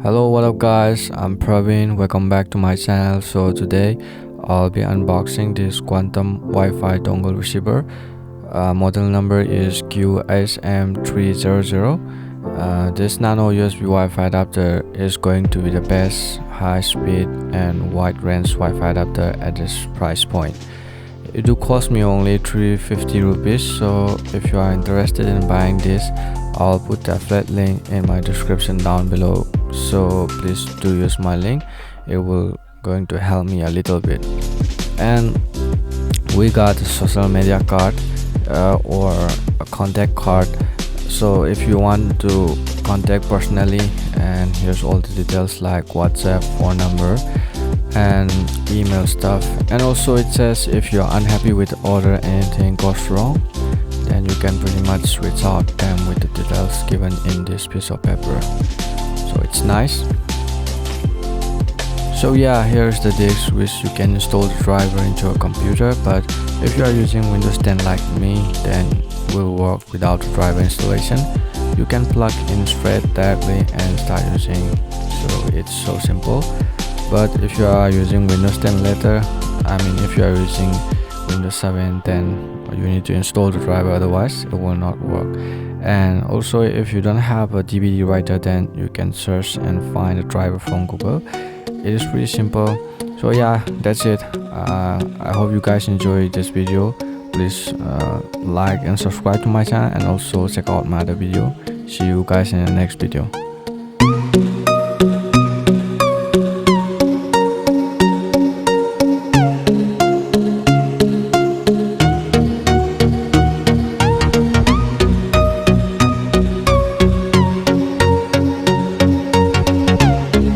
Hello, what up guys, I'm Praveen. Welcome back to my channel. So today I'll be unboxing this quantum Wi-Fi dongle receiver. Model number is QHM300. This nano USB Wi-Fi adapter is going to be the best high speed and wide range Wi-Fi adapter at this price point. It do cost me only 350 rupees, so if you are interested in buying this, I'll put the affiliate link in my description down below, so please do use my link. It will going to help me a little bit. And we got a social media card or a contact card, so if you want to contact personally, and here's all the details like WhatsApp, phone number and email stuff. And also it says if you're unhappy with the order, anything goes wrong, then you can pretty much reach out them with the details given in this piece of paper. So it's nice. So yeah, here's the disk which you can install the driver into your computer, but if you are using Windows 10 like me, then it will work without the driver installation. You can plug in straight directly and start using, so it's so simple. But if you are using Windows 10 later, if you are using Windows 7, then you need to install the driver, otherwise it will not work. And also if you don't have a DVD writer, then you can search and find the driver from Google. It is pretty simple. So yeah, that's it. I hope you guys enjoyed this video. Please like and subscribe to my channel, and also check out my other video. See you guys in the next video.